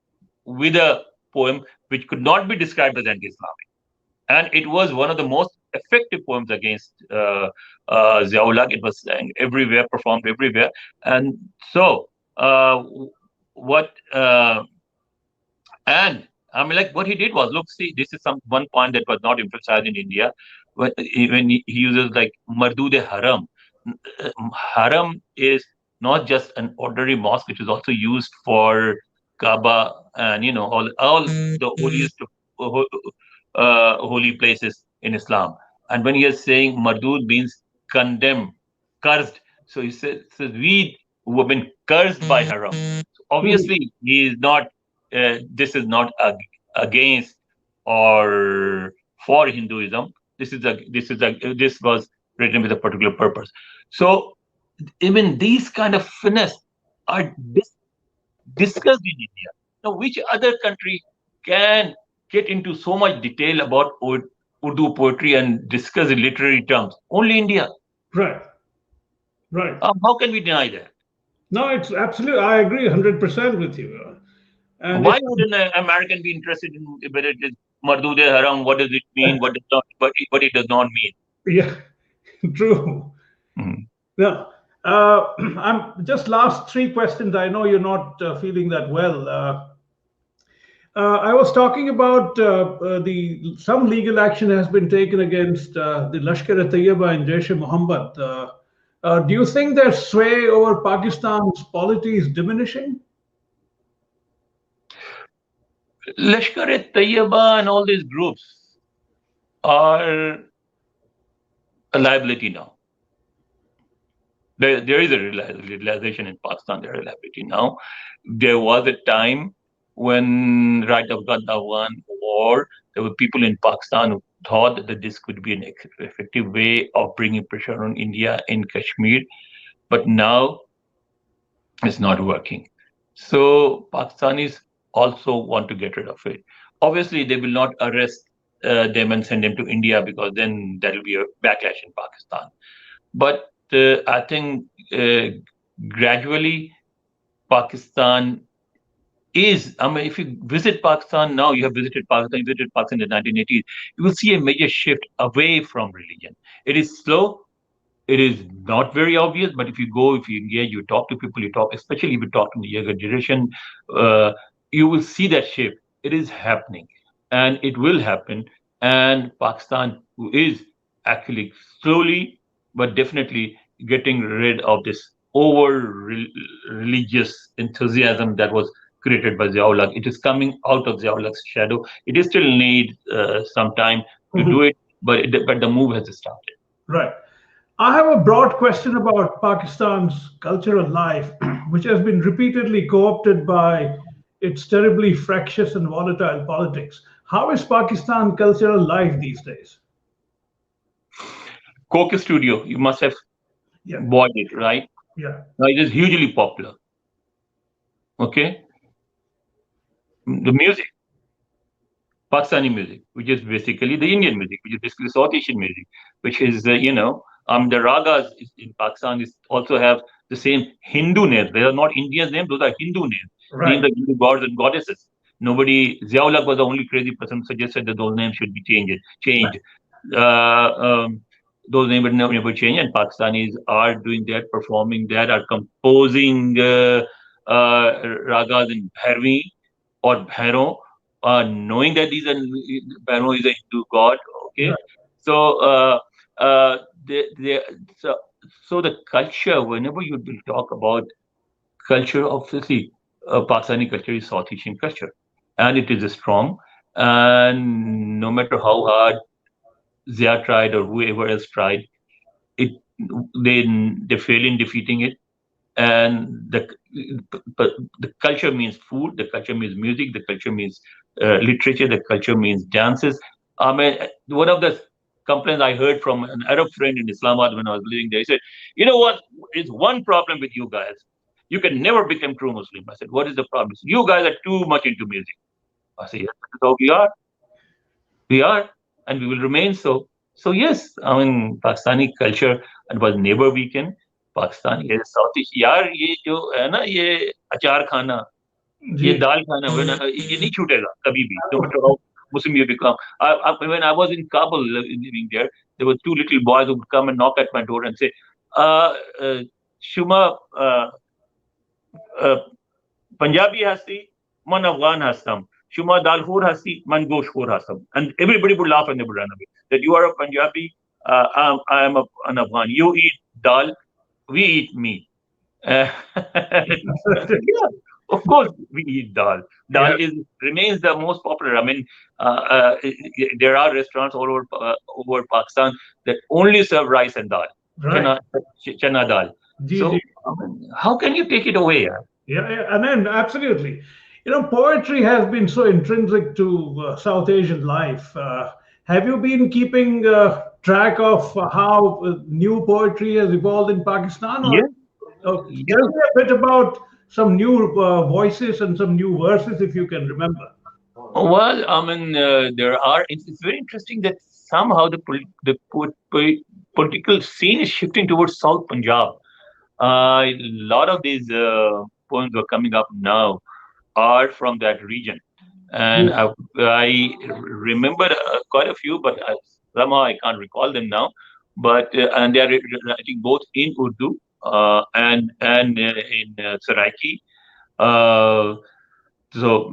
with a poem which could not be described as anti-Islamic, and it was one of the most effective poems against Ziaulak. It was sang everywhere, performed everywhere, and so what and I mean, like what he did was, look, see, this is some one point that was not emphasized in India when he uses like Mardude Haram. Haram is not just an ordinary mosque; it is also used for Kaaba and all the holiest of holy places in Islam. And when he is saying Mardud means condemned, cursed. So he says we who have been cursed by haram. So
Mhm.
obviously, he is not. This is not against or for Hinduism. This was written with a particular purpose. So even these kind of finesse are discussed in India. Now, which other country can get into so much detail about Urdu poetry and discuss in literary terms? Only India.
Right. Right.
How can we deny that?
No, it's absolutely. I agree 100% with you. And
Why
it's
would an American be interested in whether it is? Mardude haram, what does it mean? What it does not mean.
Yeah, true.
Mm.
Yeah. I'm just last three questions. I know you're not feeling that well. I was talking about the some legal action has been taken against the Lashkar-e-Tayyiba and Jaish-e-Mohammed. Do you think their sway over Pakistan's polity is diminishing?
Lashkar-e-Tayyiba and all these groups are a liability now. There is a realization in Pakistan, there is a liability now. There was a time when right after the Afghan war, there were people in Pakistan who thought that this could be an effective way of bringing pressure on India in Kashmir, but now it's not working. So Pakistanis also want to get rid of it. Obviously, they will not arrest them and send them to India because then there will be a backlash in Pakistan. But I think gradually Pakistan is, I mean, if you visit Pakistan now, you have visited Pakistan in the 1980s, you will see a major shift away from religion. It is slow, it is not very obvious, but if you engage, you talk to people, you talk, especially if you talk to the younger generation, uh, you will see that shift. It is happening and it will happen. And Pakistan is actually slowly but definitely getting rid of this religious enthusiasm that was created by Ziaulak. It is coming out of Ziaulak's shadow. It is still need some time to do
Mhm.
it, but the move has started.
Right. I have a broad question about Pakistan's cultural life, which has been repeatedly co opted by its terribly fractious and volatile politics. How is Pakistan cultural life these days?
Coke Studio, you must have
Yeah,
bought it, right?
yeah,
Now it is hugely popular. Okay, the music, Pakistani music, which is basically the Indian music, which is basically South Asian music, which is the ragas in Pakistan is also have the same Hindu names. They are not Indian names; those are Hindu names, named
right.
the Hindu gods and goddesses. Nobody, Ziaulak was the only crazy person who suggested that those names should be changed.
Right.
Changed. Uh, um, those names would never change, and Pakistanis are doing that, performing that, are composing ragas in Bhairvi or Bhairo, knowing that Bhairo is a Hindu god. Okay,
Right.
so they so, so the culture. Whenever you will talk about culture, obviously, Pakistani culture is South Asian culture, and it is strong. And no matter how hard Zia tried or whoever else tried, it they they fail in defeating it. And the culture means food, the culture means music, the culture means literature, the culture means dances. I mean, one of the complaints I heard from an Arab friend in Islamabad when I was living there, he said, "You know what? Is one problem with you guys. You can never become true Muslim." I said, "What is the problem?" He said, "You guys are too much into music." I said, "Yes, that is how we are, and we will remain so." So yes, I mean Pakistani culture and was never weakened. Pakistan ये south यार ये जो है ना ये अचार खाना ये
Gee.
दाल खाना ये नहीं छूटेगा कभी भी no matter how Muslim you become. When I was in Kabul living there were two little boys who would come and knock at my door and say, uh, uh, Shuma, uh, Punjabi hasti, man Afghan hastam. Shuma dalhur hasti, man goshkhor hastam. And everybody would laugh and they would run away. That you are a Punjabi, I am an Afghan. You eat dal, we eat meat. I said, yeah, of course we eat dal.
Yeah,
Dal is remains the most popular. I mean, there are restaurants all over Pakistan that only serve rice and dal,
right.
chana, chana dal.
Gee,
So,
gee.
I mean, how can you take it away? Yeah?
Yeah, yeah, and then absolutely. Poetry has been so intrinsic to South Asian life. Have you been keeping track of how new poetry has evolved in Pakistan? Or
Yes,
tell
yes.
me a bit about some new voices and some new verses, if you can remember.
Well, I mean, it's very interesting that somehow political scene is shifting towards South Punjab. A lot of these poems are coming up now are from that region. and I remember quite a few, but somehow I can't recall them now. But and they are writing both in Urdu and in Saraiki. Uh, so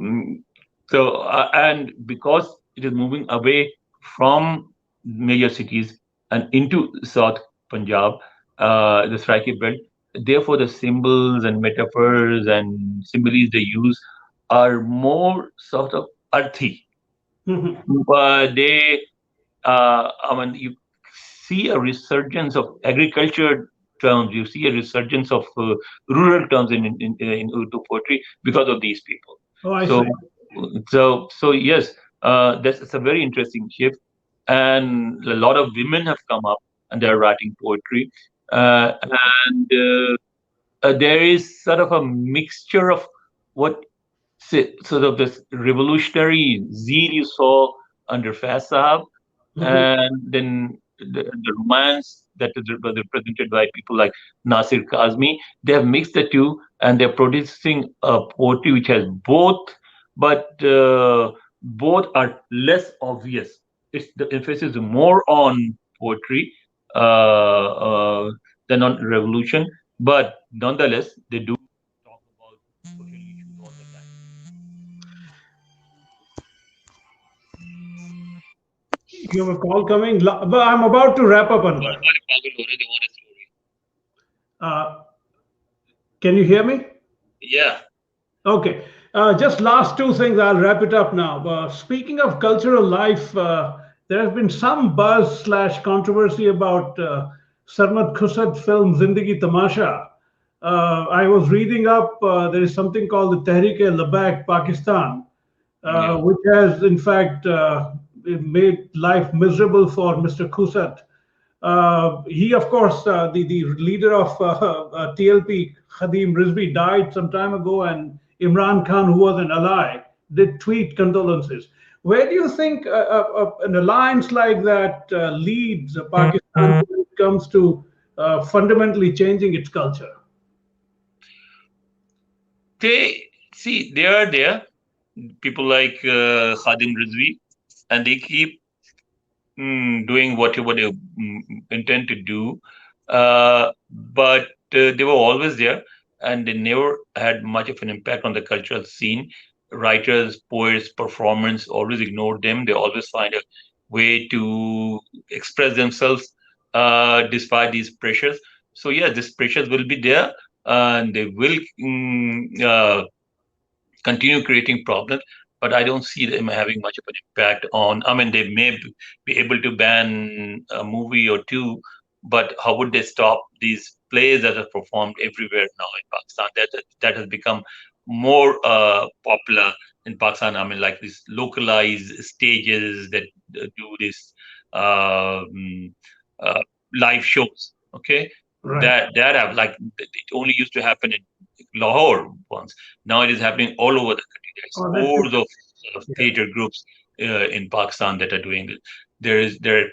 and because it is moving away from major cities and into South Punjab, the Saraiki belt. Therefore, the symbols and metaphors and similes they use are more sort of earthy.
Mhm.
But I mean, you see a resurgence of agriculture terms. You see a resurgence of rural terms in Urdu poetry because of these people.
Oh, I
So,
see.
so yes, that's it's a very interesting shift, and a lot of women have come up and they're writing poetry, and there is sort of a mixture of what sort of this revolutionary zeal you saw under Faiz Sahab,
Mhm.
and then the romance that was represented by people like Nasir Kazmi. They have mixed the two, and they're producing a poetry which has both, but both are less obvious. It's the emphasis is more on poetry than on revolution, but nonetheless, they do talk about social issues all the time.
You have a call coming, but I'm about to wrap up, Anwar. Uh, can you hear me?
Yeah.
Okay. Just last two things. I'll wrap it up now. Speaking of cultural life, there has been some buzz slash controversy about Sarmad Khusad film Zindagi Tamasha. I was reading up. There is something called the Tehreek-e-Labbaik Pakistan,
Yeah.
which has in fact made life miserable for Mr. Khusat. He, of course, the leader of TLP, Khadim Rizvi, died some time ago, and Imran Khan, who was an ally, did tweet condolences. Where do you think an alliance like that leads Pakistan when it comes to fundamentally changing its culture?
They are there, people like Khadim Rizvi, and they keep doing whatever they intend to do. But they were always there, and they never had much of an impact on the cultural scene. Writers, poets, performers always ignored them. They always find a way to express themselves despite these pressures. So, yeah, these pressures will be there, and they will continue creating problems, but I don't see them having much of an impact on. I mean, they may be able to ban a movie or two, but how would they stop these plays that are performed everywhere now in Pakistan? That has become more popular in Pakistan. I mean, like these localized stages that do this um, uh, live shows. Okay,
Right.
that have like it only used to happen in Lahore once. Now it is happening all over the country. There's
Oh, that's
hordes of
yeah.
theater groups in Pakistan that are doing it. There are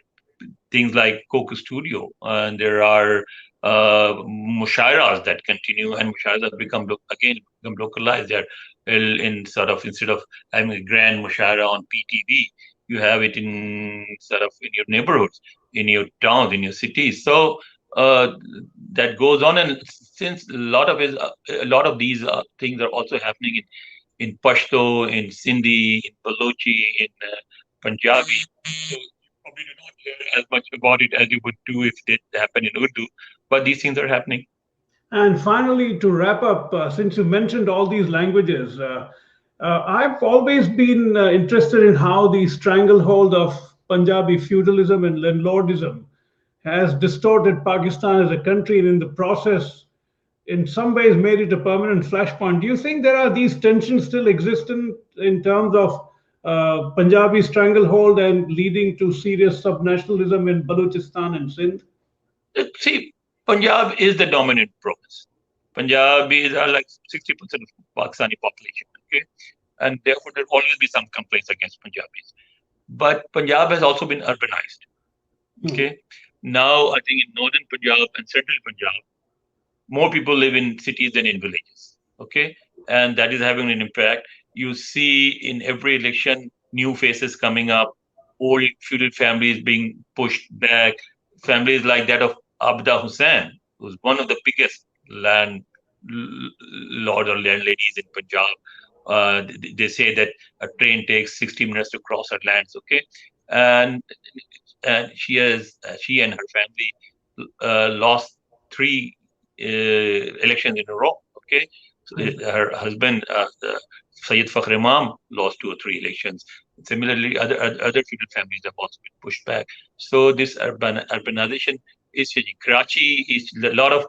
things like Coco Studio, and there are mushairas that continue, and mushairas have become again become localized. They're in sort of instead of having a grand mushaira on PTV, you have it in sort of in your neighborhoods, in your towns, in your cities. So uh, that goes on, and since a lot of these things are also happening in Pashto, in Sindhi, in Balochi, in Punjabi. So you probably do not hear as much about it as you would do if it happened in Urdu. But these things are happening.
And finally, to wrap up, since you mentioned all these languages, I've always been interested in how the stranglehold of Punjabi feudalism and landlordism has distorted Pakistan as a country, and in the process, in some ways, made it a permanent flashpoint. Do you think there are these tensions still existent in terms of Punjabi stranglehold and leading to serious subnationalism in Balochistan and Sindh?
See, Punjab is the dominant province. Punjabis are like 60% of Pakistani population. Okay, and therefore there will always be some complaints against Punjabis. But Punjab has also been urbanized.
Hmm.
Okay, now I think in northern Punjab and central Punjab, more people live in cities than in villages. Okay, and that is having an impact. you see in every election new faces coming up, old feudal families being pushed back, families like that of Abda Hussain, who's one of the biggest land lord or landladies in Punjab. They say that a train takes 60 minutes to cross her lands. Okay, and she and her family lost three elections in a row. Okay, so her husband Sayyid Fakhr Imam lost 2 or 3 elections. Similarly, other feudal families have also been pushed back. So this urbanization is changing. Karachi is a lot of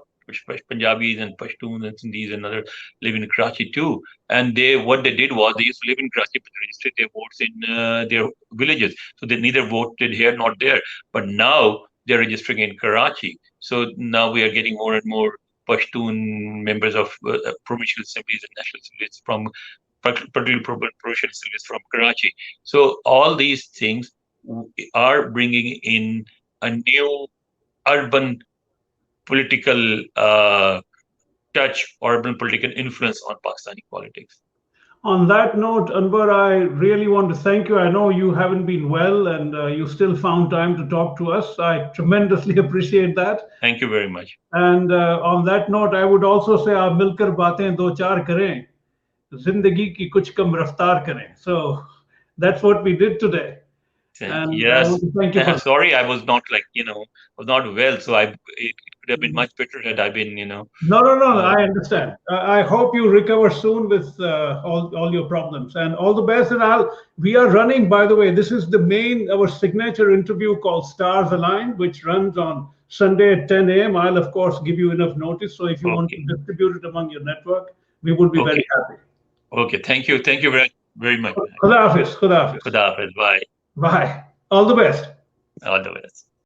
Punjabis and Pashtuns and Sindhis and others live in Karachi too. And what they did was they used to live in Karachi but registered their votes in their villages. So they neither voted here nor there. But now they're registering in Karachi. So now we are getting more and more Pashtun members of provincial assemblies and national assemblies from particularly provincial assemblies from Karachi. So all these things are bringing in a new urban political touch, urban political influence on Pakistani politics.
On that note, Anwar, I really want to thank you. I know you haven't been well and you still found time to talk to us. I tremendously appreciate that.
Thank you very much.
And on that note, I would also say, आप मिलकर बातें दो चार करें, जिंदगी की कुछ कम रफ्तार करें. So that's what we did today.
And yes, thank you. Sorry, I was not was not well, so it could have been much better had I been,
No, I understand. I hope you recover soon with all your problems, and all the best. And we are running, by the way, this is our signature interview called Stars Aligned, which runs on Sunday at 10 a.m. I'll of course give you enough notice, so if you want to distribute it among your network, we would be very happy.
Okay, thank you very much.
Khuda Hafiz.
Bye.
Bye. All the best.
All the best.